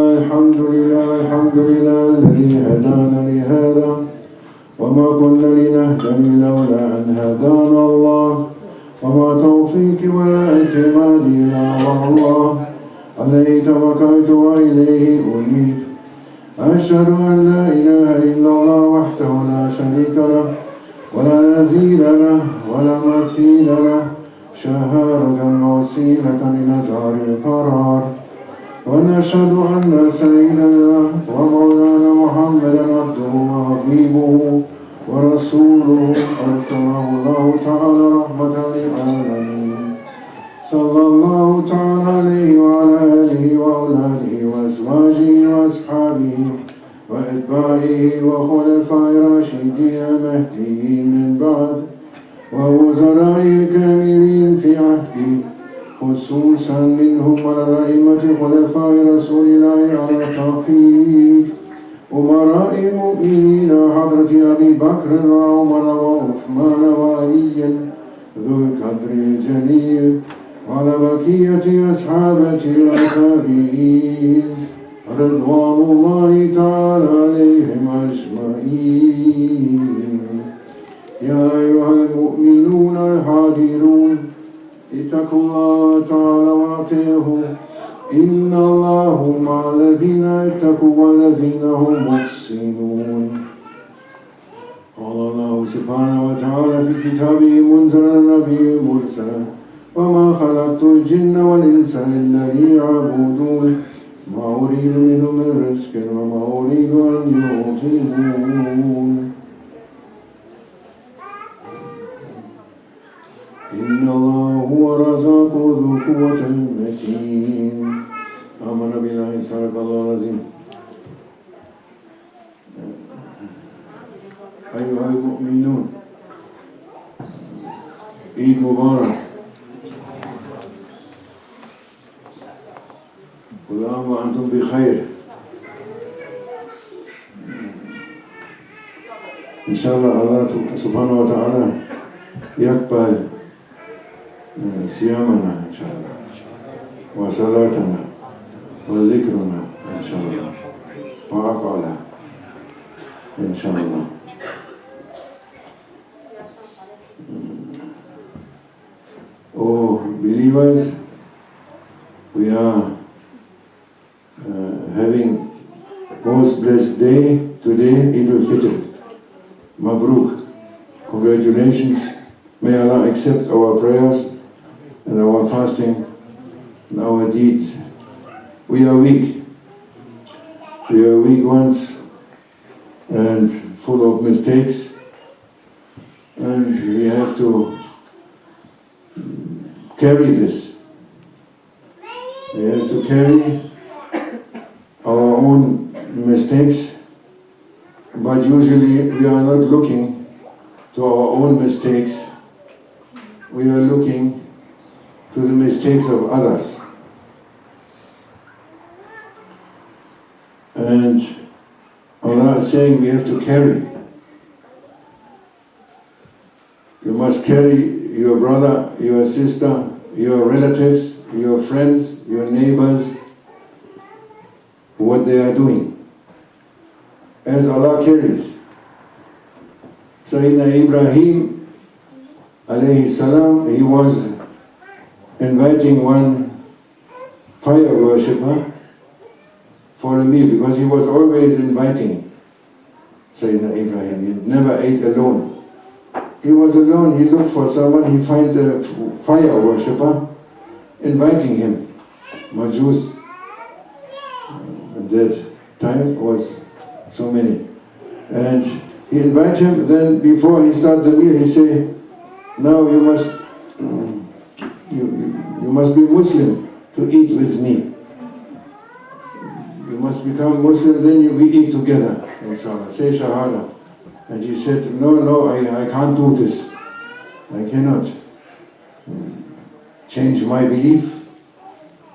الحمد لله الذي هدانا لهذا وما كنا لنهتدي لولا أن هدانا الله وما توفيقي ولا اعتمادي إلا على الله عليه توكلت وإليه أنيب أشهد أن لا إله إلا الله وحده لا شريك له ولا نذير له ولا مثيل له شهادة وسيلة إلى دار القرار ونشهد أن سيدنا ومولانا محمدا عبده وحبيبه ورسوله أرسله الله تعالى رحمة للعالمين صلى الله تعالى عليه وعلى آله وأولاده وأزواجه وأصحابه وأتباعه وخلفاء راشدين المهديين من بعد ووزراء الكاملين في عهده خصوصا منهم على أئمة خلفاء رسول الله على التوفيق أمراء المؤمنين حضرة أبي بكر وعمر وعثمان وعلي ذو القدر الجليل وعلى بقية أصحابه التابعين رضوان الله تعالى عليهم أجمعين يا أيها المؤمنون الحاضرون اتقوا الله تعالى واطيعوه إن الله مع الذين اتقوا والذين هم محسنون قال الله سبحانه وتعالى في كتابه منزلا النبي المرسل وما خلقت الجن والإنس إلا ليعبدون ما أريد منهم من رزق وما أريد أن يطعمون إن الله هو الرزاق ذو القوة المتين آمن بالله صدق الله العظيم أيها المؤمنون عيد مبارك كل عام وأنتم بخير إن شاء الله الله سبحانه وتعالى يقبل صيامنا إن شاء الله وصلاتنا وذكرنا إن شاء الله وعفونا إن شاء الله. Oh believers, we are having most blessed day today, Eid al-Fitr. Mabruk, congratulations. May Allah accept our prayers and our fasting and our deeds. We are weak. We are weak ones and full of mistakes, and we have to carry this. We have to carry our own mistakes, but usually we are not looking to our own mistakes. We are looking to the mistakes of others. And Allah is saying we have to carry. You must carry your brother, your sister, your relatives, your friends, your neighbors, what they are doing, as Allah carries. Sayyidina Ibrahim alayhi salam, he was inviting one fire worshipper for a meal, because he was always inviting Sayyidina Ibrahim. He never ate alone. He was alone, he looked for someone, he found a fire worshipper, inviting him. Majus, at that time was so many. And he invited him, then before he started the meal, he said, now you must be Muslim to eat with me. You must become Muslim, then we eat together, inshallah. Say Shahada. And he said, no, I can't do this. I cannot change my belief.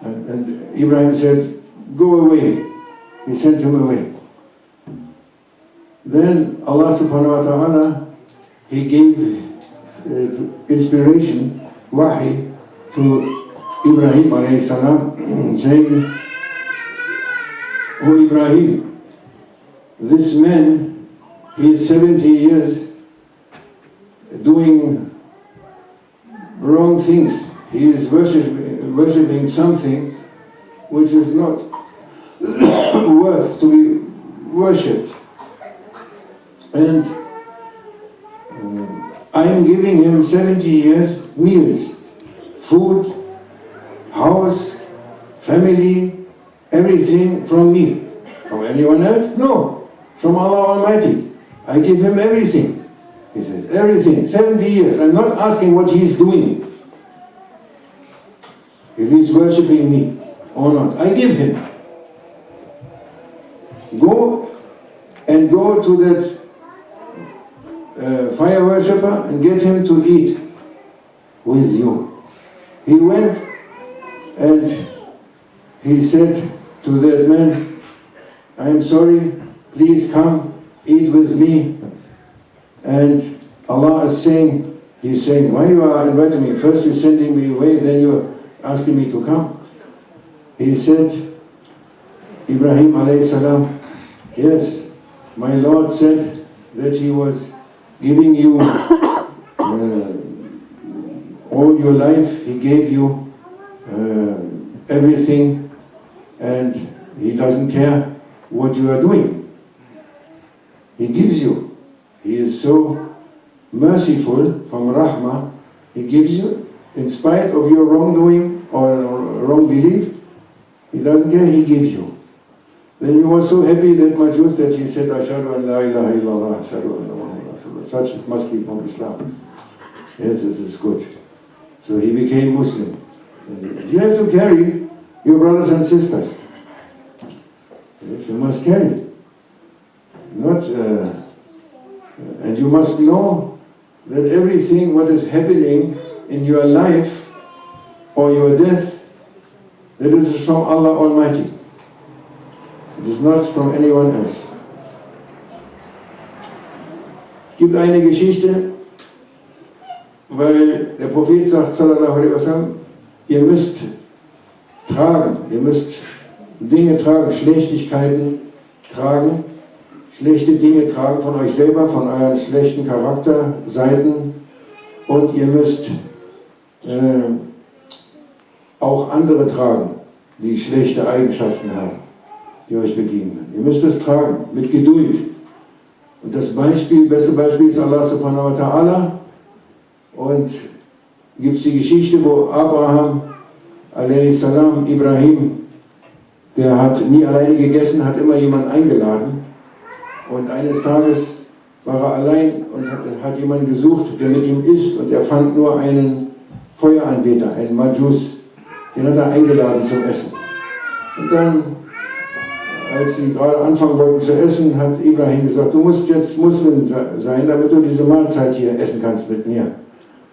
And Ibrahim said, go away. He sent him away. Then Allah subhanahu wa ta'ala, He gave inspiration, wahi, to Ibrahim alayhi salam, saying, Oh Ibrahim, this man, he is 70 years doing wrong things. He is worshipping something which is not worth to be worshipped. And I am giving him 70 years meals, food, house, family, everything from me. From anyone else? No. From Allah Almighty. I give him everything. He says, everything, 70 years. I'm not asking what he is doing. If he is worshipping me or not. I give him. Go to that fire worshipper and get him to eat with you. He went and he said to that man, I am sorry, please come, eat with me. And Allah is saying, He's saying, why you are inviting me? First you're sending me away, then you're asking me to come. He said, Ibrahim alayhi salam, yes, my Lord said that He was giving you all your life. He gave you everything, and He doesn't care what you are doing. He gives you. He is so merciful from Rahmah. He gives you, in spite of your wrongdoing or wrong belief, He doesn't care, He gives you. Then you were so happy that Majus that he said, Ashhadu an la ilaha illallah, Ashhadu anna Muhammadan Rasulullah. Such must be from Islam. Yes, this is good. So he became Muslim. You have to carry your brothers and sisters. Yes, you must carry. Not, and you must know that everything what is happening in your life or your death, that is from Allah Almighty. It is not from anyone else. Es gibt eine Geschichte, weil der Prophet sagt, sallallahu alaihi wasallam, ihr müsst tragen, ihr müsst Dinge tragen, Schlechtigkeiten tragen, schlechte Dinge tragen von euch selber, von euren schlechten Charakterseiten, und ihr müsst auch andere tragen, die schlechte Eigenschaften haben, die euch begegnen. Ihr müsst es tragen, mit Geduld. Und das beste Beispiel ist Allah subhanahu wa ta'ala. Und gibt es die Geschichte, wo Abraham, a.s., Ibrahim, der hat nie alleine gegessen, hat immer jemanden eingeladen. Und eines Tages war er allein und hat jemanden gesucht, der mit ihm isst. Und er fand nur einen Feueranbeter, einen Majus. Den hat er eingeladen zum Essen. Und dann, als sie gerade anfangen wollten zu essen, hat Ibrahim gesagt, du musst jetzt Muslim sein, damit du diese Mahlzeit hier essen kannst mit mir.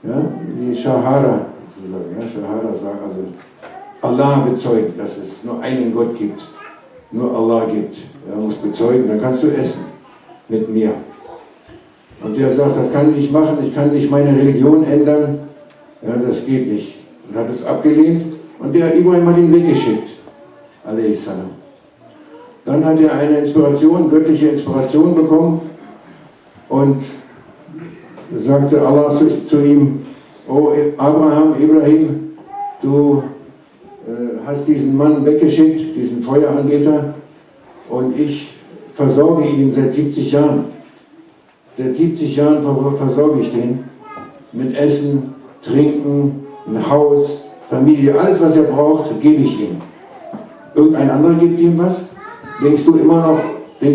Ja, die Shahada, sozusagen, ja, Shahada sagt, also Allah bezeugt, dass es nur einen Gott gibt, nur Allah gibt. Er muss bezeugen, dann kannst du essen mit mir. Und der sagt, das kann ich nicht machen, ich kann nicht meine Religion ändern, ja, das geht nicht. Und hat es abgelehnt und der Ibrahim hat ihn weggeschickt, a.s. Dann hat er eine Inspiration, göttliche Inspiration bekommen und sagte Allah zu ihm, oh Abraham, Ibrahim, du hast diesen Mann weggeschickt, diesen Feueranbeter, und ich versorge ihn seit 70 Jahren. Seit 70 Jahren versorge ich den mit Essen, Trinken, ein Haus, Familie, alles was er braucht, gebe ich ihm. Irgendein anderer gibt ihm was? Denkt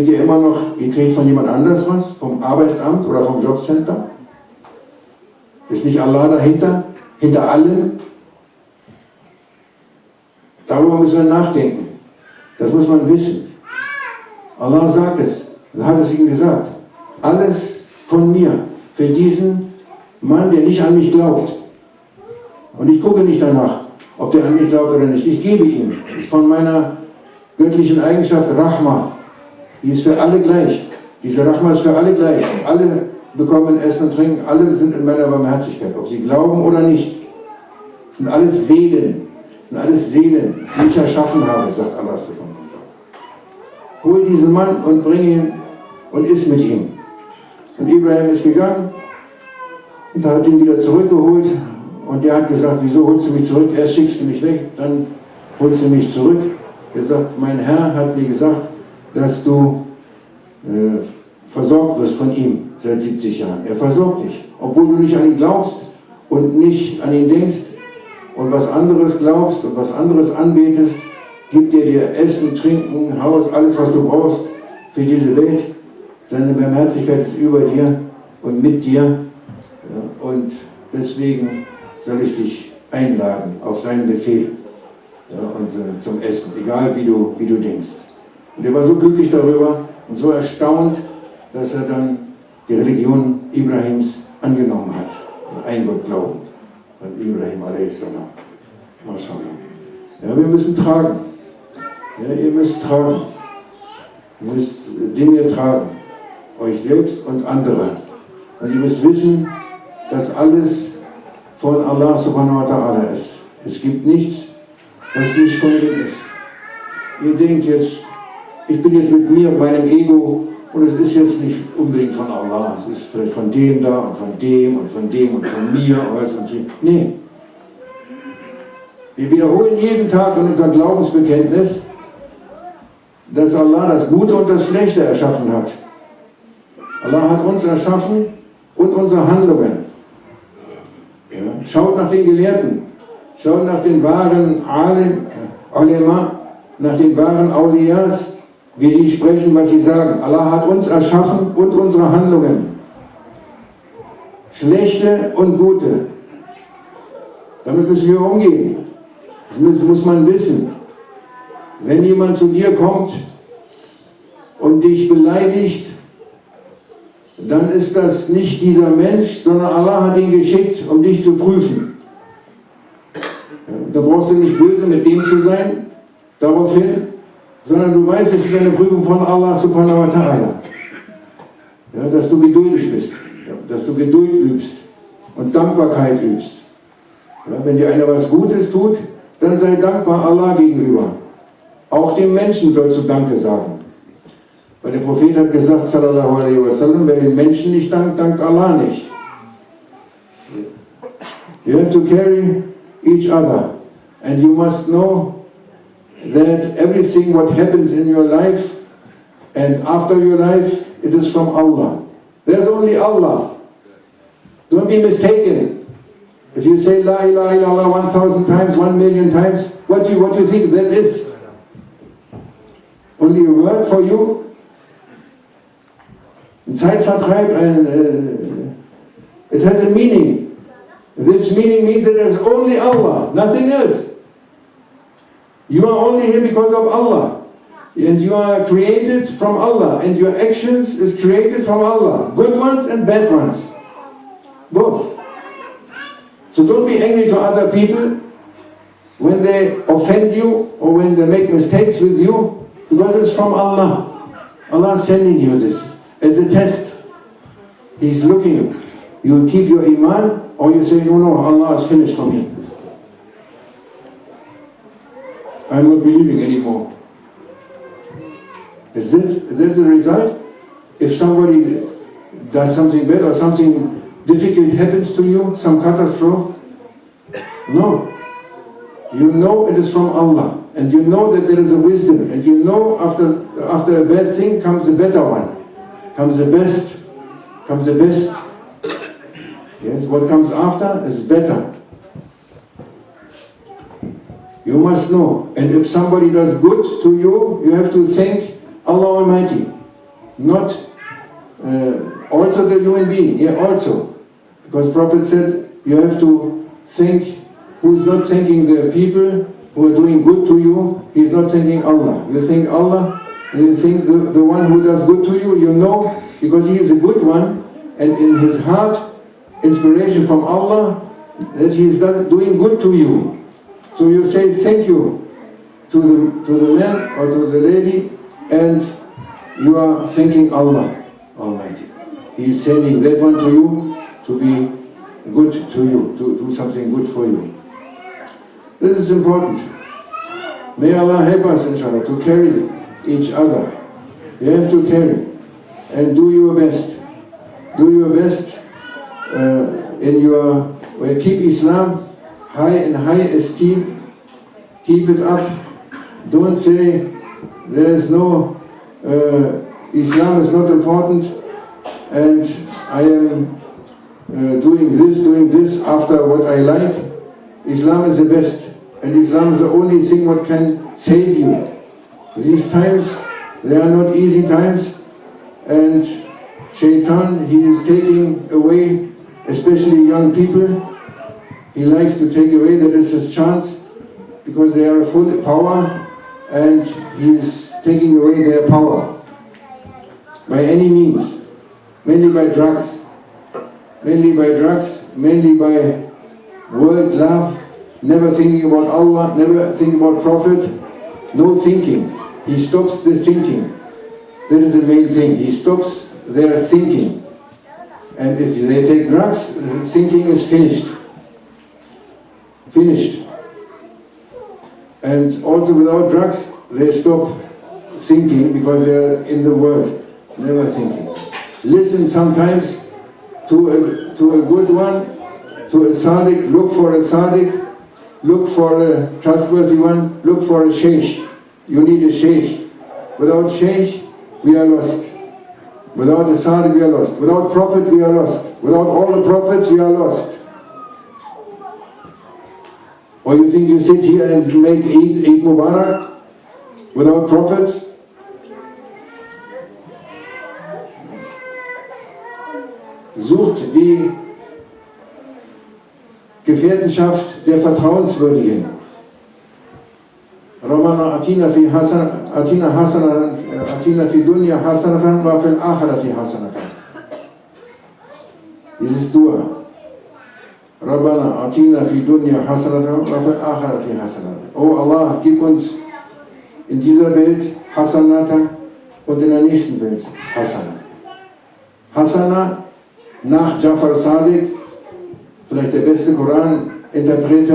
ihr immer noch, ihr kriegt von jemand anders was? Vom Arbeitsamt oder vom Jobcenter? Ist nicht Allah dahinter? Hinter allem? Darüber müssen wir nachdenken. Das muss man wissen. Allah sagt es. Er hat es ihm gesagt. Alles von mir. Für diesen Mann, der nicht an mich glaubt. Und ich gucke nicht danach, ob der an mich glaubt oder nicht. Ich gebe ihm. Das ist von meiner göttlichen Eigenschaft Rahma. Die ist für alle gleich. Diese Rahma ist für alle gleich. Alle bekommen Essen und Trinken. Alle sind in meiner Barmherzigkeit. Ob sie glauben oder nicht. Das sind alles Seelen. Das sind alles Seelen, die ich erschaffen habe, sagt Allah subhanahu wa ta'ala. hol diesen Mann und bring ihn und iss mit ihm. Und Ibrahim ist gegangen und hat ihn wieder zurückgeholt und der hat gesagt, wieso holst du mich zurück? Erst schickst du mich weg, dann holst du mich zurück. Er sagt, mein Herr hat mir gesagt, dass du versorgt wirst von ihm seit 70 Jahren. Er versorgt dich, obwohl du nicht an ihn glaubst und nicht an ihn denkst und was anderes glaubst und was anderes anbetest, gibt er dir Essen, Trinken, Haus, alles was du brauchst für diese Welt. Seine Barmherzigkeit ist über dir und mit dir. Ja, und deswegen soll ich dich einladen auf seinen Befehl, ja, und zum Essen, egal wie du denkst. Und er war so glücklich darüber und so erstaunt, dass er dann die Religion Ibrahims angenommen hat. Ein Gott glauben. Von Ibrahim a.s. Mashallah. Ja, wir müssen tragen. Ja, ihr müsst tragen. Ihr müsst Dinge tragen. Euch selbst und andere. Und ihr müsst wissen, dass alles von Allah subhanahu wa ta'ala ist. Es gibt nichts, was nicht von ihm ist. Ihr denkt jetzt, ich bin jetzt mit mir, meinem Ego, und es ist jetzt nicht unbedingt von Allah. Es ist vielleicht von dem da und von dem und von dem und von mir und was und hier. Nee. Wir wiederholen jeden Tag in unserem Glaubensbekenntnis, dass Allah das Gute und das Schlechte erschaffen hat. Allah hat uns erschaffen und unsere Handlungen. Ja. Schaut nach den Gelehrten, schaut nach den wahren Ulema, nach den wahren Awliyas, wie sie sprechen, was sie sagen. Allah hat uns erschaffen und unsere Handlungen. Schlechte und gute. Damit müssen wir umgehen. Das muss man wissen. Wenn jemand zu dir kommt und dich beleidigt, dann ist das nicht dieser Mensch, sondern Allah hat ihn geschickt, um dich zu prüfen. Da brauchst du nicht böse mit dem zu sein, daraufhin, sondern du weißt, es ist eine Prüfung von Allah subhanahu wa ta'ala. Ja, dass du geduldig bist, dass du Geduld übst und Dankbarkeit übst. Ja, wenn dir einer was Gutes tut, dann sei dankbar Allah gegenüber. Auch dem Menschen sollst du Danke sagen. Weil der Prophet hat gesagt, sallallahu alaihi wasallam, wer den Menschen nicht dankt, dankt Allah nicht. You have to carry each other. And you must know that everything what happens in your life and after your life, it is from Allah. There's only Allah. Don't be mistaken. If you say La ilaha illallah 1,000 times, 1,000,000 times, what do you think that is? Only a word for you? Ein Zeitvertreib, it has a meaning. This meaning means that there's only Allah, nothing else. You are only here because of Allah. And you are created from Allah. And your actions is created from Allah. Good ones and bad ones. Both. So don't be angry to other people when they offend you or when they make mistakes with you, because it's from Allah. Allah is sending you this as a test. He's looking. You keep your iman, or you say, no, Allah is finished for me. I'm not believing anymore. Is that the result? If somebody does something bad or something difficult happens to you, some catastrophe? No. You know it is from Allah. And you know that there is a wisdom. And you know after a bad thing comes a better one. Comes the best. Comes the best. Yes, what comes after is better. You must know. And if somebody does good to you, you have to thank Allah Almighty. Not also the human being. Yeah, also. Because Prophet said, you have to thank who's not thanking the people who are doing good to you. He's not thanking Allah. You thank Allah, and you thank the one who does good to you. You know, because he is a good one, and in his heart, inspiration from Allah, that he is doing good to you. So you say thank you to the man or to the lady, and you are thanking Allah Almighty. He is sending that one to you to be good to you, to do something good for you. This is important. May Allah help us, inshallah, to carry each other You have to carry. And do your best. Do your best in your, keep Islam high in high esteem. Keep it up. Don't say there is no, Islam is not important and I am doing this after what I like. Islam is the best and Islam is the only thing what can save you. These times, they are not easy times and Shaitan, he is taking away especially young people. He likes to take away, that is his chance, because they are full of power and he is taking away their power by any means, mainly by drugs, mainly by world love, never thinking about Allah, never thinking about Prophet, no thinking. He stops the thinking. That is the main thing. He stops their thinking. And if they take drugs, thinking is finished. Finished. And also without drugs, they stop thinking because they are in the world, never thinking. Listen sometimes to a good one, to a tzaddik, look for a tzaddik, look for a trustworthy one, look for a sheikh. You need a sheikh. Without sheikh, we are lost. Without a tzaddik, we are lost. Without prophet, we are lost. Without all the prophets, we are lost. Or you think you sit here and make Eid Mubarak without prophets? Sucht die Gefährtenschaft der Vertrauenswürdigen. Rabbana atina fi dunya hasanatan wa fil akhirati hasanatan. Dieses Dua. Rabbana atina fi dunya hasanatan wa fil akhirati hasanatan. Oh Allah, gib uns in dieser Welt Hasanatan und in der nächsten Welt Hasana. Hasana nach Jafar Sadiq, vielleicht der beste Koran-Interpret.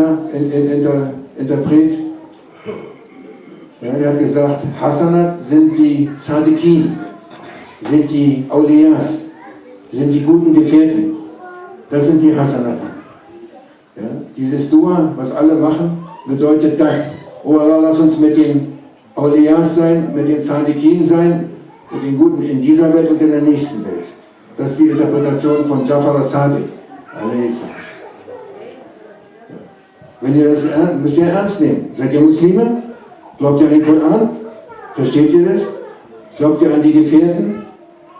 Ja, er hat gesagt, Hasanat sind die Sadiqin, sind die Awliyas, sind die guten Gefährten. Das sind die Hasanata. Ja, dieses Dua, was alle machen, bedeutet das. Oh Allah, lass uns mit den Awliyas sein, mit den Sadiqin sein, mit den Guten in dieser Welt und in der nächsten Welt. Das ist die Interpretation von Jafar al-Sadiq. Wenn ihr das müsst ihr ernst nehmen. Seid ihr Muslime? Glaubt ihr an den Koran? Versteht ihr das? Glaubt ihr an die Gefährten?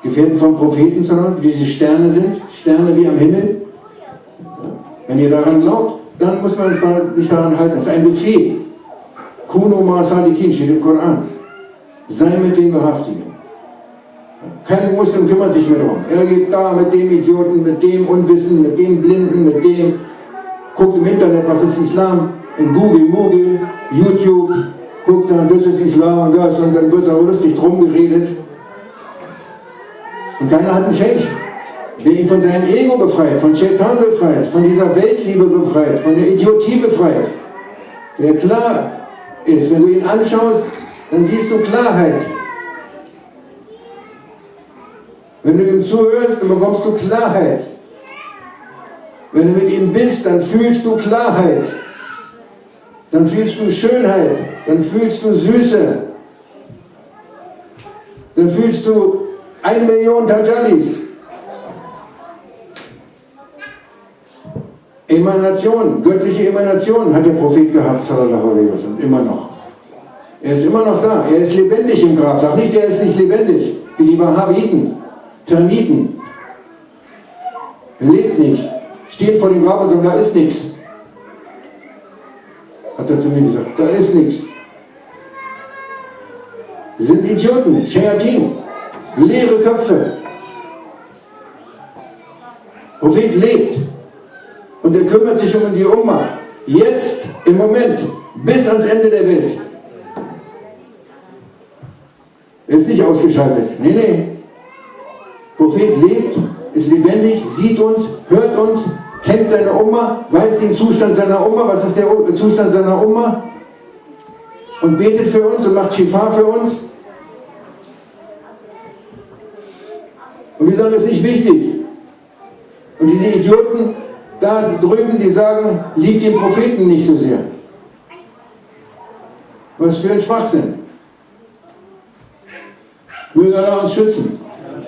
Gefährten vom Propheten, sondern wie diese Sterne sind? Sterne wie am Himmel? Wenn ihr daran glaubt, dann muss man sich daran halten. Das ist ein Befehl. Kuno ma sadiqin steht im Koran. Sei mit den Wahrhaftigen. Kein Muslim kümmert sich mehr darum. Er geht da mit dem Idioten, mit dem Unwissen, mit dem Blinden, mit dem. Guckt im Internet, was ist Islam? In Google, YouTube. Guckt dann, das ist Islam und das. Und dann wird da lustig drum geredet. Und keiner hat einen Scheich, der ihn von seinem Ego befreit, von Shaitan befreit, von dieser Weltliebe befreit, von der Idiotie befreit. Der klar ist. Wenn du ihn anschaust, dann siehst du Klarheit. Wenn du ihm zuhörst, dann bekommst du Klarheit. Wenn du mit ihm bist, dann fühlst du Klarheit. Dann fühlst du Schönheit. Dann fühlst du Süße. Dann fühlst du 1 Million Tajallis. Emanation, göttliche Emanation hat der Prophet gehabt, sallallahu alaihi wasallam, immer noch. Er ist immer noch da. Er ist lebendig im Grab. Sag nicht, er ist nicht lebendig. Wie die Wahhabiten. Termiten. Er lebt nicht. Steht vor dem Grab und sagt, da ist nichts. Hat er zu mir gesagt, da ist nichts. Wir sind Idioten, Shayatin, leere Köpfe. Prophet lebt und er kümmert sich um die Umma. Jetzt, im Moment, bis ans Ende der Welt. Er ist nicht ausgeschaltet. Nee. Prophet lebt, ist lebendig, sieht uns, hört uns, kennt seine Umma, weiß den Zustand seiner Umma, was ist der Zustand seiner Umma, und betet für uns und macht Shifa für uns. Und wir sagen, das ist nicht wichtig. Und diese Idioten da drüben, die sagen, liebt den Propheten nicht so sehr. Was für ein Schwachsinn. Möge Allah uns schützen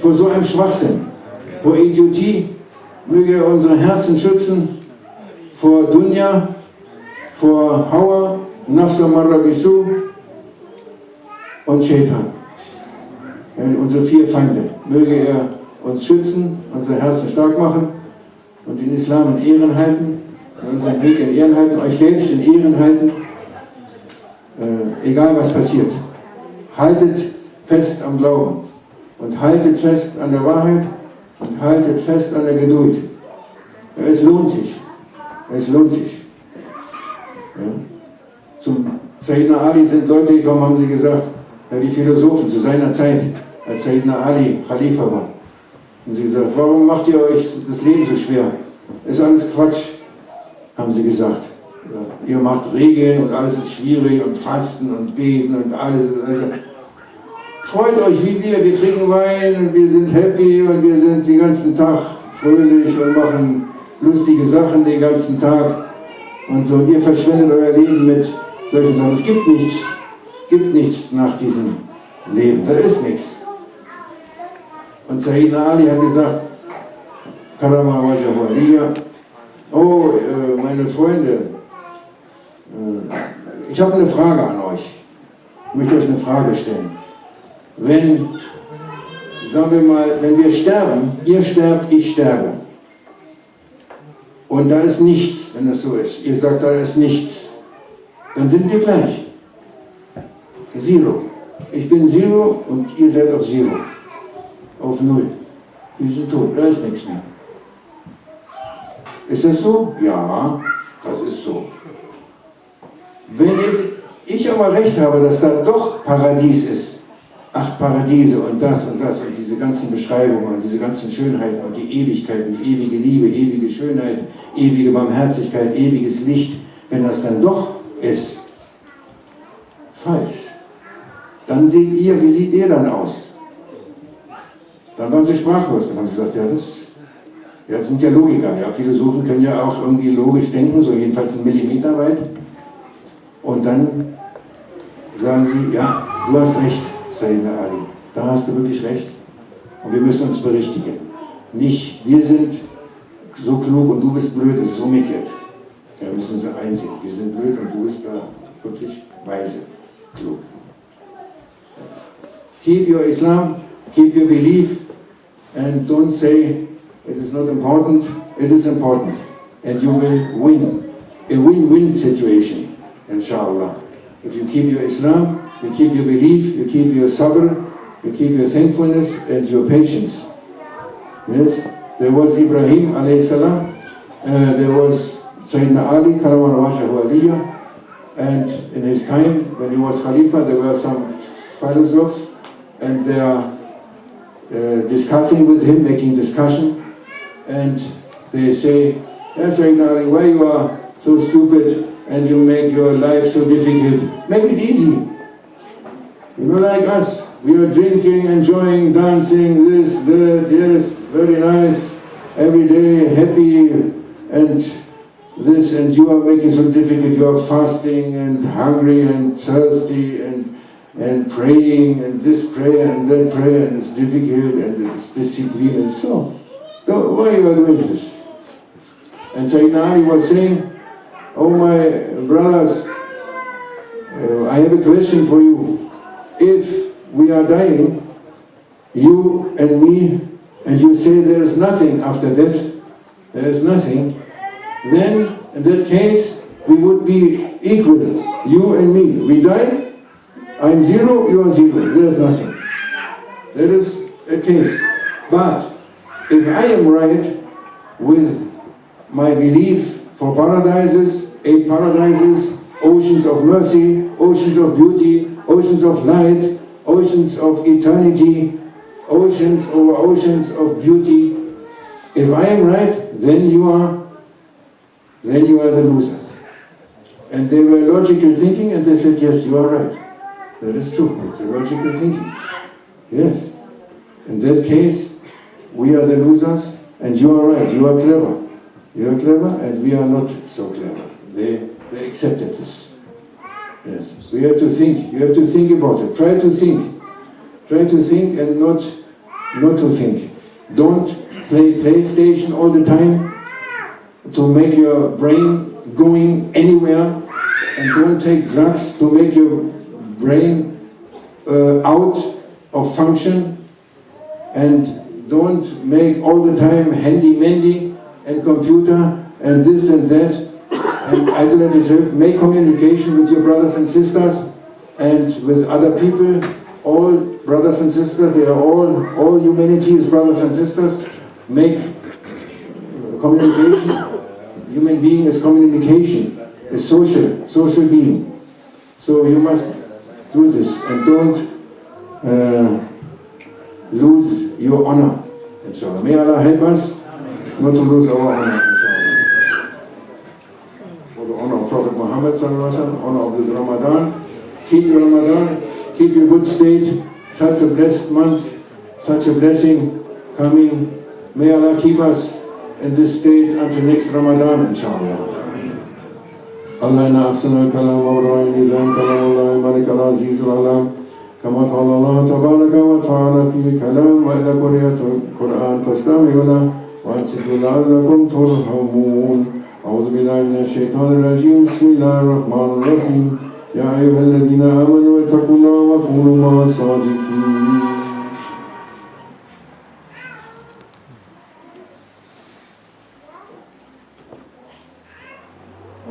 vor so einem Schwachsinn, vor Idiotie. Möge er unsere Herzen schützen vor Dunya, vor Hawa, Nafsa Marrabisu und Shaitan. Unsere 4 Feinde. Möge er uns schützen, unsere Herzen stark machen und den Islam in Ehren halten, unseren Weg in Ehren halten, euch selbst in Ehren halten, egal was passiert. Haltet fest am Glauben und haltet fest an der Wahrheit und haltet fest an der Geduld. Ja, es lohnt sich. Es lohnt sich. Ja. Zum Sayyidina Ali sind Leute gekommen, haben sie gesagt, ja, die Philosophen zu seiner Zeit, als Sayyidina Ali Khalifa war. Und sie gesagt, warum macht ihr euch das Leben so schwer? Ist alles Quatsch, haben sie gesagt. Ja, ihr macht Regeln und alles ist schwierig und Fasten und Beten und alles. Also, freut euch wie wir trinken Wein und wir sind happy und wir sind den ganzen Tag fröhlich und machen lustige Sachen den ganzen Tag. Und so, ihr verschwendet euer Leben mit solchen Sachen. Es gibt nichts nach diesem Leben, da ist nichts. Und Sayyidina Ali hat gesagt, Karama Wajhahu Aliyya, oh, meine Freunde, ich habe eine Frage an euch. Ich möchte euch eine Frage stellen. Wenn, sagen wir mal, wenn wir sterben, ihr sterbt, ich sterbe, und da ist nichts, wenn das so ist, ihr sagt, da ist nichts, dann sind wir gleich. Zero. Ich bin Zero und ihr seid auf Zero. Auf Null. Wir sind tot, da ist nichts mehr. Ist das so? Ja, das ist so. Wenn jetzt ich aber recht habe, dass da doch Paradies ist, 8 Paradiese und das und diese ganzen Beschreibungen und diese ganzen Schönheiten und die Ewigkeiten, die ewige Liebe, ewige Schönheit, ewige Barmherzigkeit, ewiges Licht, wenn das dann doch ist, falsch, dann seht ihr, wie seht ihr dann aus? Dann waren sie sprachlos, dann haben sie gesagt, das sind ja Logiker, ja, Philosophen können ja auch irgendwie logisch denken, so jedenfalls einen Millimeter weit. Und dann sagen sie, ja, du hast recht, Sayyidina Ali, da hast du wirklich recht. Und wir müssen uns berichtigen. Nicht, wir sind so klug und du bist blöd, das ist umgekehrt. Da müssen sie einsehen, wir sind blöd und du bist da wirklich weise, klug. Keep your Islam, keep your belief, and don't say it is not important, it is important. And you will win, a win-win situation, inshallah. If you keep your Islam, you keep your belief, you keep your sabr, you keep your thankfulness and your patience. Yes, there was Ibrahim alayhi salam, there was Sayyidina Ali, Karama Wajhahu Aliyya, and in his time, when he was Khalifa, there were some philosophers, and they are discussing with him, making discussion, and they say, yes, Sayyidina Ali, why you are so stupid and you make your life so difficult? Make it easy. You know, like us, we are drinking, enjoying, dancing, this, that, yes, very nice, every day, happy, and this, and you are making so difficult, you are fasting and hungry and thirsty and praying, and this prayer and that prayer, and it's difficult, and it's discipline, and so. Why you are doing this? And Sayyidina Ali was saying, oh my brothers, I have a question for you. If we are dying, you and me, and you say there is nothing after this, there is nothing, then in that case we would be equal, you and me. We die, I'm zero, you are zero, there is nothing. That is a case. But if I am right with my belief for paradises, 8 paradises, oceans of mercy, oceans of beauty, oceans of light, oceans of eternity, oceans over oceans of beauty. If I am right, then you are the losers. And they were logical thinking, and they said, yes, you are right. That is true, it's a logical thinking. Yes. In that case, we are the losers, and you are right, you are clever. You are clever, and we are not so clever. They accepted this. Yes, we have to think. You have to think about it. Try to think. Try to think and not to think. Don't play PlayStation all the time to make your brain going anywhere, and don't take drugs to make your brain out of function, and don't make all the time handy-mandy and computer and this and that, and isolate yourself. Make communication with your brothers and sisters and with other people. All brothers and sisters, they are all humanity is brothers and sisters. Make communication. Human being is communication, is social being. So you must do this and don't lose your honor, inshallah. May Allah help us not to lose our honor, inshallah. For the honor of Prophet Muhammad sallallahu alaihi wasallam, honor of this Ramadan. Keep your Ramadan, keep your good state, such a blessed month, such a blessing coming. May Allah keep us in this state until next Ramadan, inshallah. Allah inna ahsana al-kalam wa ra'ayni lan kalam Allah malik al-aziz al-alam. كما قال الله تبارك وتعالى في الكلام وإذا قرئ القرآن فاستمعوا له وأنصتوا لعلكم ترحمون. أعوذ بالله من الشيطان الرجيم. بسم الله الرحمن الرحيم. يا أيها الذين آمنوا اتقوا الله وكونوا مع الصادقين.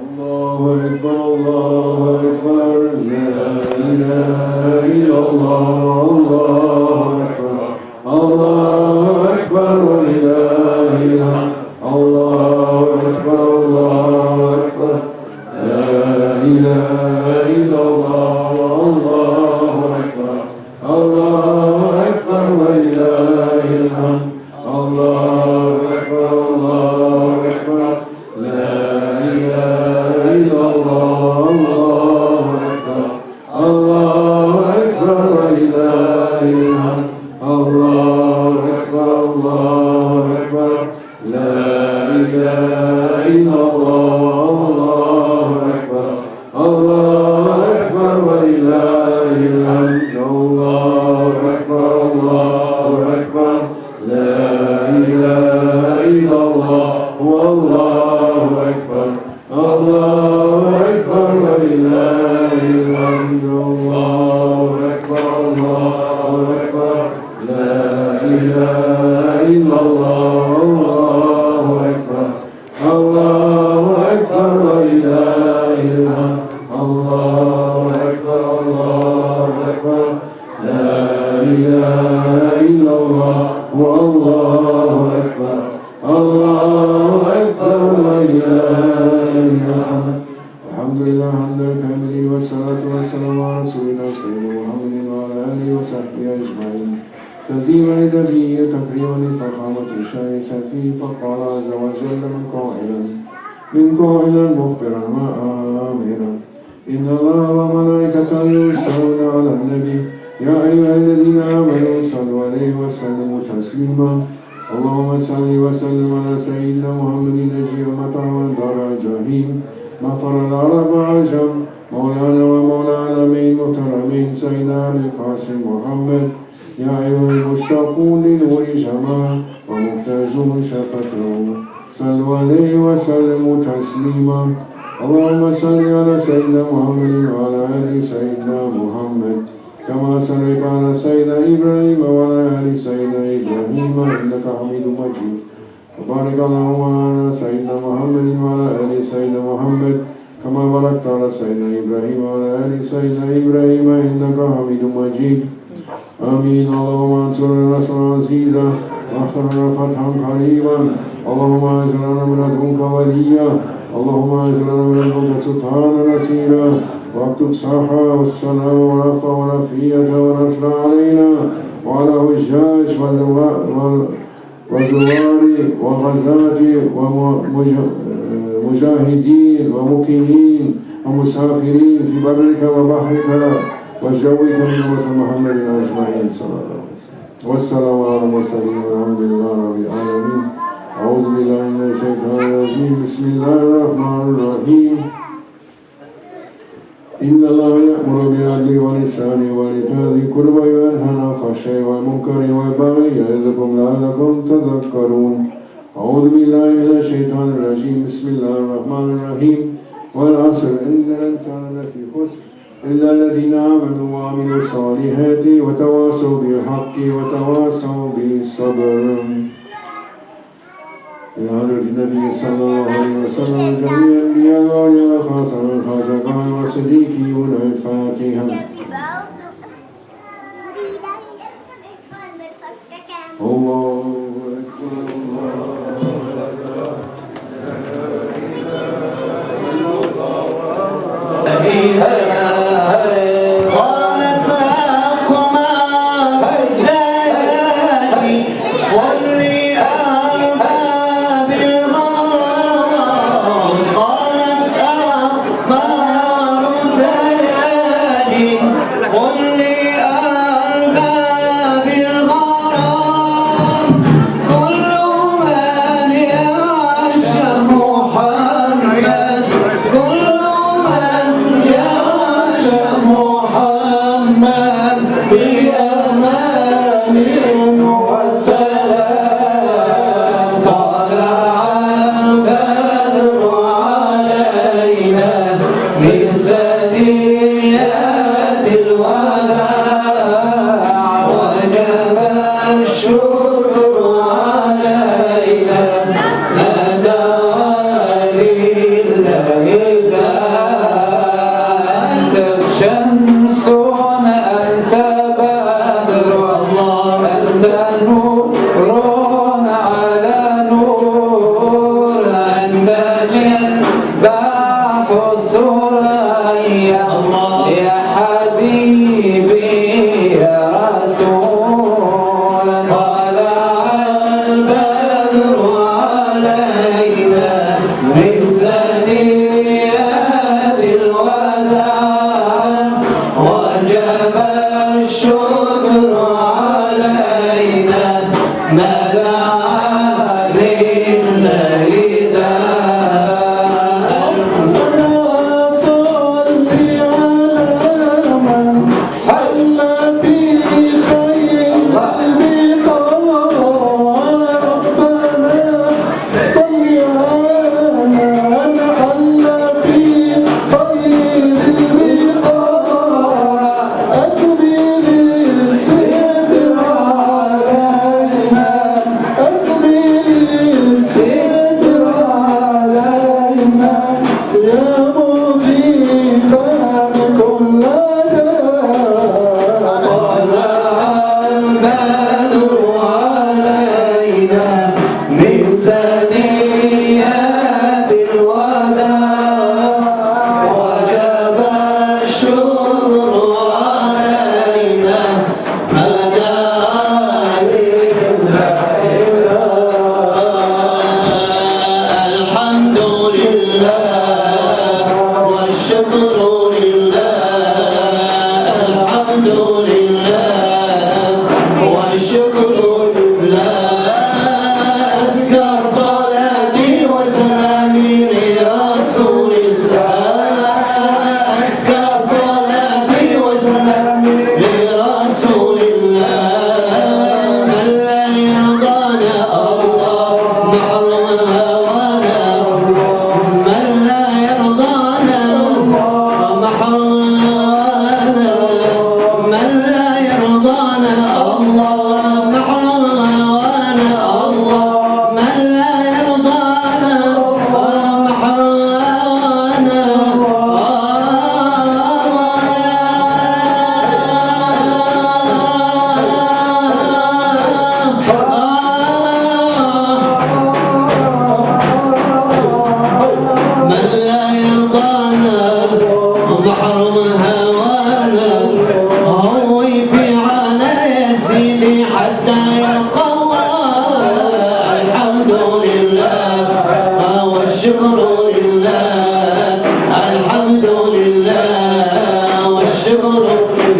الله أكبر الله أكبر لا إله إلا الله الله أكبر الله أكبر ولله الحمد الله أكبر الله أكبر لا إله إلا الله الله أكبر الله أكبر ولله الحمد الله أكبر الله أكبر لا إله إلا الله الله أكبر الله أكبر ولله الحمد الله أكبر الله أكبر لا إله إلا الله الله أكبر الله أكبر ولله الحمد الله أكبر الله أكبر لا إله إلا الله والله أكبر الله أكبر ولله الحمد الله أكبر الله أكبر لا إله إلا الله الله أكبر الله أكبر ولله الحمد الله أكبر الله أكبر لا إله إلا الله والله أكبر الله أكبر ولله الحمد. الحمد لله حمدا كاملا والصلاة والسلام على رسولنا سيدنا محمد وعلى آله وصحبه أجمعين. تزيما لنبي تكريما لفخامة شاي سفي فقال عز وجل من قائلا مخبرا وآمرا إن الله وملائكته يصلون على النبي يا أيها الذين آمنوا صلوا عليه وسلموا تسليما. اللهم صل وسلم على سيدنا محمد الذي أمته وانذر الجحيم مغفر العرب عجم مولانا ومولى العالمين محترمين سيدنا أبي القاسم محمد يا أيها المشتاقون لنور جمال ومحتاجون شفته صلوا عليه وسلموا تسليما. اللهم صل على سيدنا محمد وعلى آل سيدنا محمد كما صليت على سيدنا إبراهيم وعلى آل سيدنا إبراهيم إنك حميد مجيد. وبارك اللهم على سيدنا محمد وعلى آل سيدنا محمد كما باركت على سيدنا إبراهيم وعلى آل سيدنا إبراهيم إنك حميد مجيد. آمين. اللهم انصرنا نصرا عزيزا وافتح لنا فتحا قريبا. اللهم اجعلنا من لدنك وليا. اللهم اجعلنا من لدنك سلطانا نصيرا. واكتب الصحة والسلام والعفو والعافية والنصر علينا وعلى حجاج وزوار وغزاة ومجاهدين ومقيمين ومسافرين في برك وبحرك وجوك من أمة محمد أجمعين صلى الله عليه وسلم. والسلام على المرسلين والحمد لله رب العالمين. أعوذ بالله من الشيطان الرجيم. بسم الله الرحمن الرحيم. إن الله يأمر بالعدل والإحسان وإيتاء ذي القربى وينهى عن الفحشاء والمنكر والبغي يعظكم لعلكم تذكرون. أعوذ بالله من الشيطان الرجيم. بسم الله الرحمن الرحيم. والعصر إن الإنسان لفي خسر إلا الذين آمنوا وعملوا الصالحات وتواصوا بالحق وتواصوا بالصبر. إلى حضرة النبي صلى الله عليه وسلم جميع الأنبياء وأولياء خاصة الخاتقان والصديقين الفاتحة. الله أكبر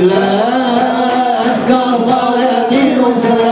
لا أزكى صلاتي وسلامي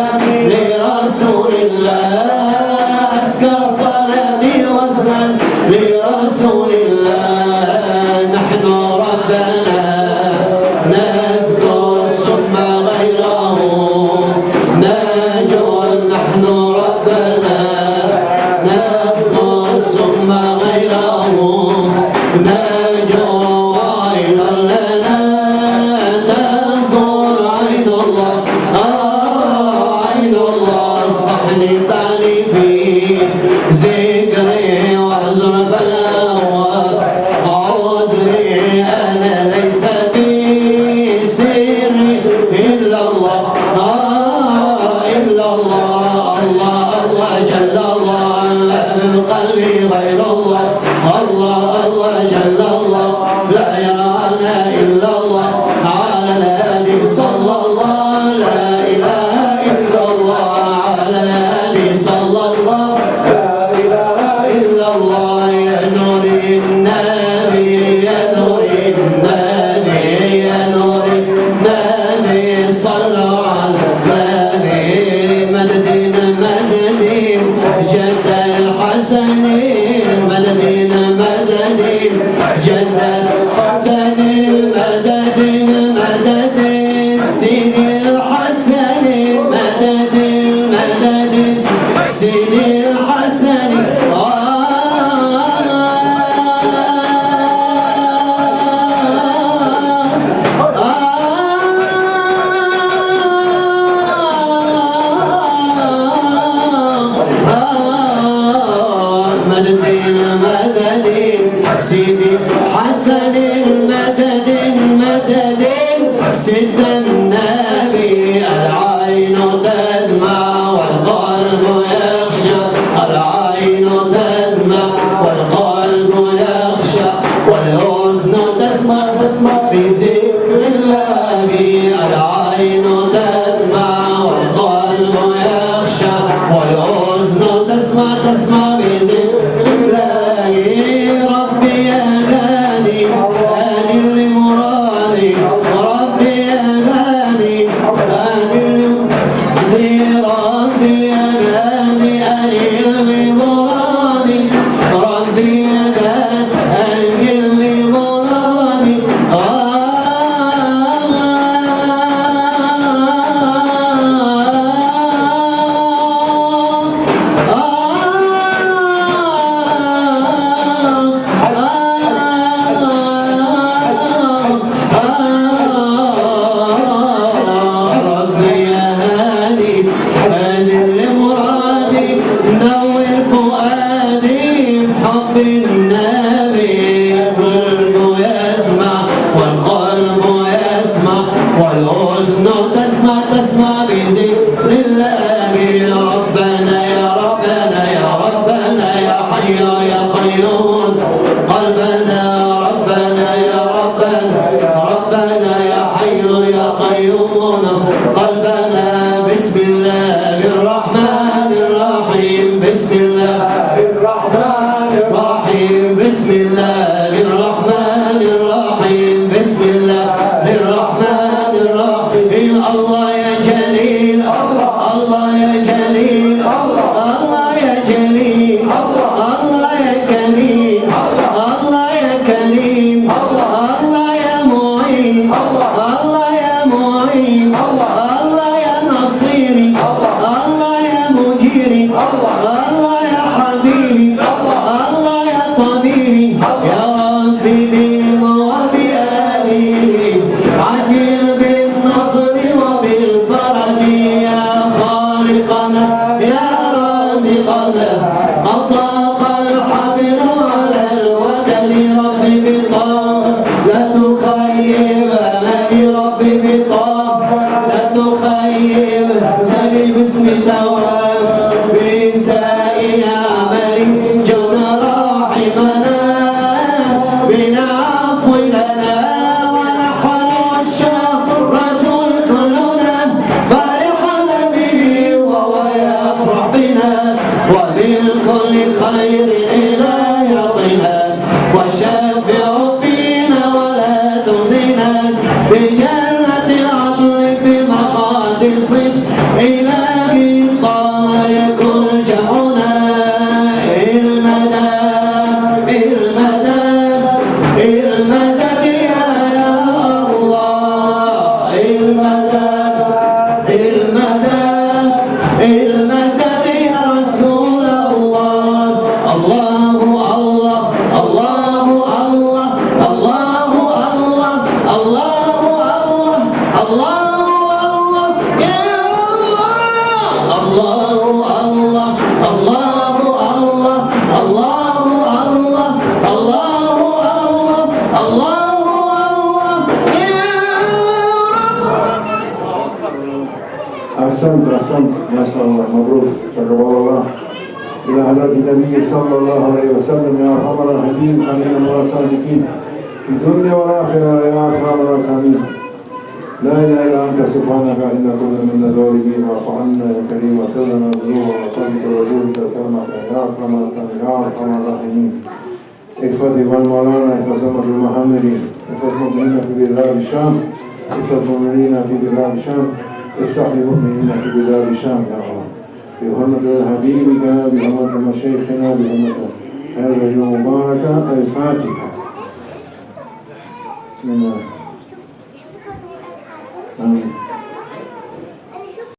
غير الله الله الله جل الله لا يرانا إلا الله على الهادي صلى الله لا إله إلا الله على الهادي صلى الله لا إله إلا الله يا نور النبي يا نور النبي يا نور النبي صلوا على النبي مددين مددين جد الحسن مددين مددين جد الحسن مددين مددين سيدي الحسن مددين مددين سيدي الحسن مددين مددين سيدي حسن مددين مددين سيد النبي العين تدمع والقلب يخشى العين تدمع والقلب يخشى والأذن تسمع بذكر الله العين تدمع والقلب يخشى والأذن تسمع بذكر الله ربي يا غالي هاني لمرادي ربي يا غالي هاني ربي يا غالي هاني لمرادي ربي يا غالي هاني لمرادي ربي يا هادي هادي لمرادي نور فؤادي بحب النبي القلب يسمع والقلب يسمع والأذن تسمع بذكر الله يا ربنا يا ربنا يا ربنا يا حي يا قيوم قلبنا ربنا يا ربنا ربنا يا حي يا قيوم قلبنا بسم الله الرحمن الرحيم بسم الله الرحمن الرحيم بسم الله الرحمن الرحيم بسم الله الرحمن الرحيم الله يا جليل الله يا جليل الله يا جليل الله يا كريم الله يا كريم الله يا معين الله يا معين الله يا نصيري الله يا مجيري الله يا حبيبي الله يا طبيبي يا ربي بهم وبآله عجل بالنصر وبالفرج يا خالقنا يا رازقنا أطاق الحبل على الوتد ربي بطاق لا تخيب أملي ربي بطاق لا تخيب أملي باسم دوام بنسائي عملي جن راحمنا بنا عفو لنا ونحن الشاق رسول كلنا فرحنا به وهو يفرح بنا وبالكل خير إلى يعطينا وشافع فينا ولا تزنا بجنة عدل بمقعد الصدق إلهي طال يكون جمعنا المدى المدى المدد يا الله المدى المدى المدد يا رسول الله الله الله الله الله الله الله الله الله الله يا الله الله الله الله الله الله الله الله يا رب أحسنت ما شاء الله مبروك شكر الله إلى حضرة النبي صلى الله عليه وسلم يا أرحم الراحمين خلينا مع الصادقين في الدنيا والآخرة يا أكرم الأكرمين. لا إله إلا أنت سبحانك إنا كنا من الظالمين واعف عنا يا كريم واغفر لنا ذنوبنا وصدق ورسولك كرمك يا أكرم الأكرمين يا أرحم الراحمين. احفظ من مولانا احفظ المحمدين احفظ المؤمنين في بلاد الشام احفظ المؤمنين في بلاد الشام افتح للمؤمنين في بلاد الشام يا الله بحرمة حبيبك بحرمة مشايخنا بحرمة هذا اليوم مبارك الفاتحة.